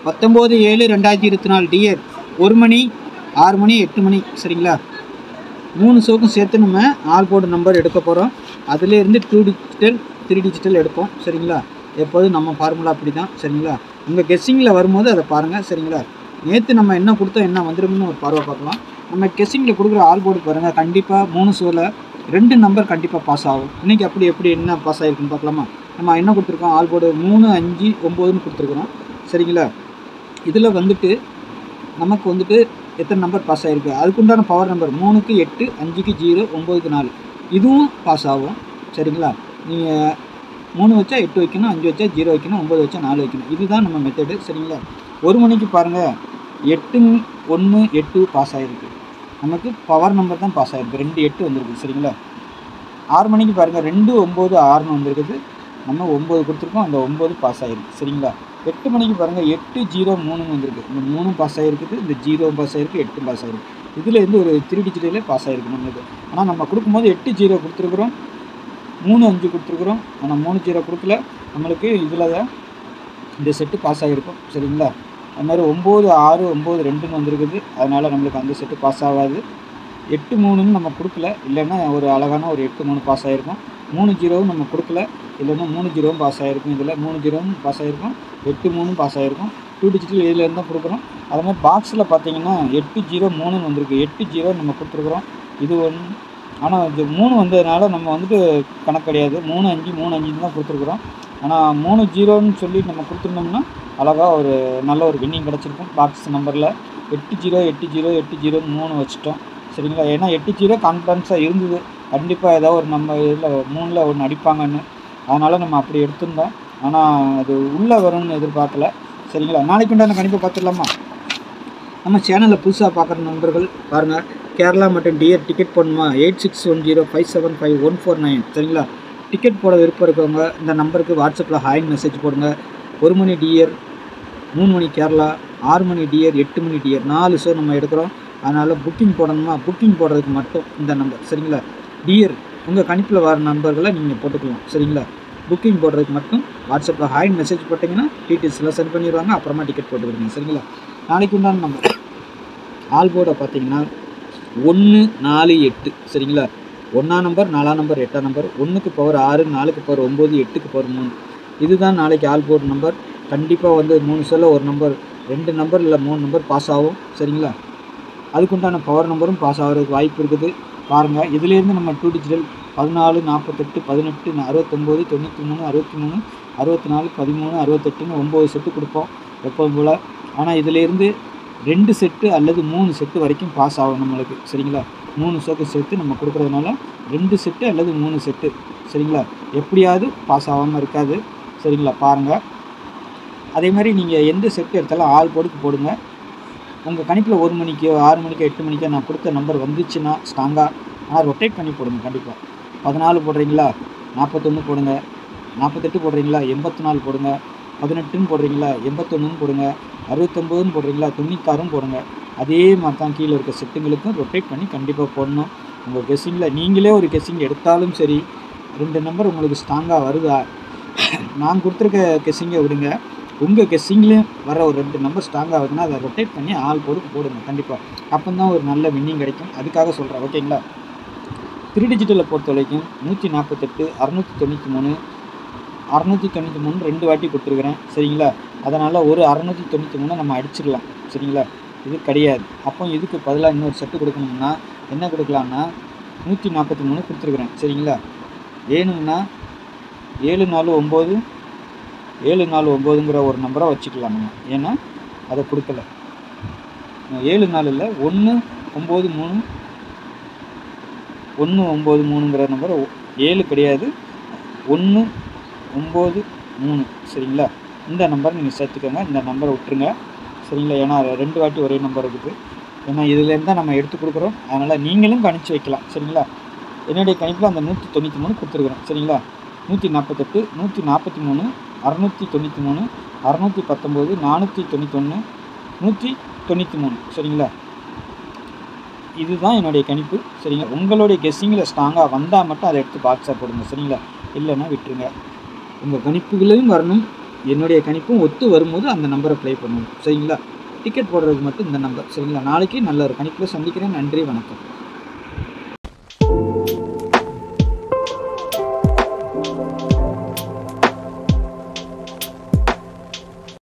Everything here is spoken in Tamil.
19/7/2024 டியர் 1 மணி 6 மணி 8 மணி சரிங்களா. 3 ஷோக்கும் சேர்த்து நம்ம ஆல் போர்டு நம்பர் எடுக்க போகிறோம். அதுலேருந்து 2 டிஜிட்டல் 3 டிஜிட்டல் எடுப்போம் சரிங்களா. எப்போதும் நம்ம ஃபார்முலா அப்படி தான் சரிங்களா. உங்கள் கெஸ்ஸிங்கில் வரும்போது அதை பாருங்கள் சரிங்களா. நேற்று நம்ம என்ன கொடுத்தோம் என்ன வந்துருக்குன்னு ஒரு பார்வை பார்க்கலாம். நம்ம கெஸ்ஸிங்கில் கொடுக்குற ஆல் போர்டு பாருங்கள், கண்டிப்பாக 3 ஷோவில் 2 நம்பர் கண்டிப்பாக பாஸ் ஆகும். இன்றைக்கி எப்படி என்ன பாஸ் ஆகிருக்குன்னு பார்க்கலாமா. நம்ம என்ன கொடுத்துருக்கோம், ஆல் போர்டு 3, 5, 9ன்னு கொடுத்துருக்குறோம் சரிங்களா. இதில் வந்துட்டு நமக்கு வந்துட்டு எத்தனை நம்பர் பாஸ் ஆகிருக்கு, அதுக்குண்டான பவர் நம்பர் 3க்கு 8, 5க்கு 0, 9க்கு 4 இதுவும் பாஸ் ஆகும் சரிங்களா. நீங்கள் 3 வச்சா 8 வைக்கணும், 5 வச்சா 0 வைக்கணும், 9 வச்சா 4 வைக்கணும். இதுதான் நம்ம மெத்தடு சரிங்களா. 1 மணிக்கு பாருங்கள் 8, 1, 8 பாஸ் ஆகிருக்கு. நமக்கு பவர் நம்பர் தான் பாஸ் ஆகிருக்கு, 2, 8 வந்துருக்கு சரிங்களா. 6 மணிக்கு பாருங்கள் 2, 9, 6ன்னு வந்துருக்குது. நம்ம 9 கொடுத்துருக்கோம், அந்த 9 பாஸ் ஆகிருக்கு சரிங்களா. 8 மணிக்கு பாருங்கள் 8, 0, 3ன்னு வந்துருக்கு. இந்த 3 பாஸ் ஆகிருக்குது, இந்த 0 பாஸ் ஆகிருக்கு, 8 பாஸ் ஆகிருக்கு. இதில் இருந்து ஒரு 3 டிஜிட்டலே பாஸ் ஆகிருக்கு நம்மளுக்கு. ஆனால் நம்ம கொடுக்கும்போது 8, 0 கொடுத்துருக்குறோம், 3, 5 கொடுத்துருக்குறோம். ஆனால் 3, 0 கொடுக்கல. நம்மளுக்கு இதில் தான் இந்த செட்டு பாஸ் ஆகிருக்கும் சரிங்களா. அது மாதிரி 9, 6, 9, 2ன்னு வந்துருக்குது. அதனால் நம்மளுக்கு அந்த செட்டு பாஸ் ஆகாது. 8, 3ன்னு நம்ம கொடுக்கல, இல்லைன்னா ஒரு அழகான ஒரு 8, 3 பாஸ் ஆகிருக்கும். 3, 0வும் நம்ம கொடுக்கல, இல்லைன்னா 3, 0வும் பாஸ் ஆகிருக்கும். இதில் 3, 0வும் பாஸ் ஆகிருக்கும், 8, 3ம் பாஸ் ஆகிருக்கும். 2 டிஜிட்டல் இதில் இருந்தால் கொடுக்குறோம். அது மாதிரி பாக்ஸில் பார்த்தீங்கன்னா 8, 0, 3ன்னு வந்திருக்கு. 8, 0 நம்ம கொடுத்துருக்குறோம். இது ஒன்று. ஆனால் இது 3 வந்ததுனால நம்ம வந்துட்டு கணக்கு கிடையாது. 3, 5, 3, 5ன்னு தான் கொடுத்துருக்குறோம். ஆனால் 3, 0ன்னு சொல்லி நம்ம கொடுத்துருந்தோம்னா அழகாக ஒரு நல்ல ஒரு வின்னிங் கிடச்சிருக்கும். பாக்ஸ் நம்பரில் 8, 0, 8, 0, 8, 0ன்னு 3 வச்சுட்டோம் சரிங்களா. ஏன்னா 8, 0 கான்ஃபிடன்ஸாக இருந்தது, கண்டிப்பாக ஏதாவது ஒரு நம்ம இதில் 3ல் ஒன்று அடிப்பாங்கன்னு. அதனால் நம்ம அப்படி எடுத்திருந்தோம். ஆனால் அது உள்ளே வரும்னு எதிர்பார்க்கல சரிங்களா. நாளைக்கு உண்டான கணிப்பை பார்த்துடலாமா. நம்ம சேனலில் புதுசாக பார்க்குற நண்பர்கள் பாருங்கள், கேரளா மற்றும் டியர் டிக்கெட் போடணுமா 8610575149 சரிங்களா. டிக்கெட் போட விருப்பம் இருக்கவங்க இந்த நம்பருக்கு வாட்ஸ்அப்பில் ஹாய் மெசேஜ் போடுங்க. 1 மணி டியர், 3 மணி கேரளா, 6 மணி டியர், 8 மணி டியர் 4 ஷோ நம்ம எடுக்கிறோம். அதனால் புக்கிங் போடணுமா, புக்கிங் போடுறதுக்கு மட்டும் இந்த நம்பர் சரிங்களா. டியர் உங்கள் கணிப்பில் வர நண்பர்களை நீங்கள் போட்டுக்கலாம் சரிங்களா. புக்கிங் போடுறதுக்கு மட்டும் வாட்ஸ்அப்பில் ஹாய் மெசேஜ் போட்டிங்கன்னா டீட்டெயில்ஸ்லாம் சென்ட் பண்ணிடுவாங்க. அப்புறமா டிக்கெட் போட்டுக்கிறீங்க சரிங்களா. நாளைக்கு உண்டான நம்பர் ஆல் போர்டை பார்த்தீங்கன்னா 1, 4, 8 சரிங்களா. 1ஆம் நம்பர், 4ஆம் நம்பர், 8ஆம் நம்பர், 1க்கு பவர் 6, 4க்கு பவர் 9, 8க்கு பவர் 3. இதுதான் நாளைக்கு ஆல் போர்டு நம்பர். கண்டிப்பாக வந்து 3 சொல்ல ஒரு நம்பர், 2 நம்பர் இல்லை 3 நம்பர் பாஸ் ஆகும் சரிங்களா. அதுக்குண்டான பவர் நம்பரும் பாஸ் ஆகிறதுக்கு வாய்ப்பு இருக்குது பாருங்கள். இதுலேருந்து நம்ம 2 டிஜிட்டல் 14, 48, 18, 69, 93, 63, 64, 13, 68ன்னு 9 செட்டு கொடுப்போம் எப்போதும் போல். ஆனால் இதிலேருந்து 2 செட்டு அல்லது 3 செட்டு வரைக்கும் பாஸ் ஆகும் நம்மளுக்கு சரிங்களா. 3 ஷோக்கு சேர்த்து நம்ம கொடுக்குறதுனால 2 செட்டு அல்லது 3 செட்டு சரிங்களா. எப்படியாவது பாஸ் ஆகாமல் இருக்காது சரிங்களா. பாருங்கள். அதே மாதிரி நீங்கள் எந்த செட்டு எடுத்தாலும் ஆல் போர்டுக்கு போடுங்க. உங்கள் கணிப்பில் 1 மணிக்கோ 6 மணிக்கோ 8 மணிக்கோ நான் கொடுத்த நம்பர் வந்துச்சுன்னா ஸ்ட்ராங்காக, ஆனால் ரொட்டேட் பண்ணி போடுங்க கண்டிப்பாக. 14 போடுறீங்களா 41 போடுங்க, 48 போடுறீங்களா 84 போடுங்க, 18ன்னு போடுறீங்களா 81ன்னு போடுங்க, 69ன்னு போடுறீங்களா 96ன்னு போடுங்க. அதே மாதிரி தான் கீழே இருக்க செட்டுங்களுக்கும் ரொட்டேட் பண்ணி கண்டிப்பாக போடணும். உங்கள் கெஸ்ஸிங்கில் நீங்களே ஒரு கெஸ்ஸிங் எடுத்தாலும் சரி, 2 நம்பர் உங்களுக்கு ஸ்ட்ராங்காக வருதா, நான் கொடுத்துருக்க கெஸ்ஸிங்கை விடுங்க, உங்கள் கெஸ்ஸிங்லேயும் வர ஒரு 2 நம்பர் ஸ்ட்ராங்காக ஆகுதுன்னா அதை ரொட்டேட் பண்ணி ஆல் போர்டுக்கு போடுங்க கண்டிப்பாக. அப்போ தான் ஒரு நல்ல வின்னிங் கிடைக்கும். அதுக்காக சொல்கிறேன் ஓகேங்களா. 3 டிஜிட்டலை பொறுத்த வரைக்கும் 148, 693, 693 2 வாட்டி கொடுத்துருக்குறேன் சரிங்களா. அதனால் ஒரு 693 நம்ம அடிச்சிடலாம் சரிங்களா. இது கிடையாது. அப்போ இதுக்கு பதிலாக இன்னொரு செட்டு கொடுக்கணும்னா என்ன கொடுக்கலான்னா 143 கொடுத்துருக்குறேன் சரிங்களா. வேணும்னா 749, 749ங்கிற ஒரு நம்பரை வச்சுக்கலாம் நம்ம. ஏன்னா அதை கொடுக்கல. 74 இல்லை 193, 193ங்கிற நம்பர் 7 கிடையாது, 193 சரிங்களா. இந்த நம்பர் நீங்கள் சேர்த்துக்கோங்க, இந்த நம்பரை விட்டுருங்க சரிங்களா. ஏன்னா 2 வாட்டி ஒரே நம்பர் இருக்குது. ஏன்னா இதுலேருந்து தான் நம்ம எடுத்து கொடுக்குறோம். அதனால் நீங்களும் கணிச்சு வைக்கலாம் சரிங்களா. என்னுடைய கணிப்பில் அந்த 193 கொடுத்துருக்குறேன் சரிங்களா. 148, 143, 693, 619, 491, 193 சரிங்களா. இதுதான் என்னுடைய கணிப்பு சரிங்களா. உங்களுடைய கெஸ்ஸிங்கில் ஸ்ட்ராங்காக வந்தால் மட்டும் அதை எடுத்து பாக்ஸாக போடுங்க சரிங்களா. இல்லைன்னா விட்டுருங்க. உங்கள் கணிப்புகளையும் வரணும், என்னுடைய கணிப்பும் ஒத்து வரும்போது அந்த நம்பரை ப்ளே பண்ணுவோம். சரிங்களா? டிக்கெட் போடுறதுக்கு மட்டும் இந்த நம்பர். சரிங்களா? நாளைக்கு நல்ல ஒரு கணிப்பில் சந்திக்கிறேன். நன்றி, வணக்கம்.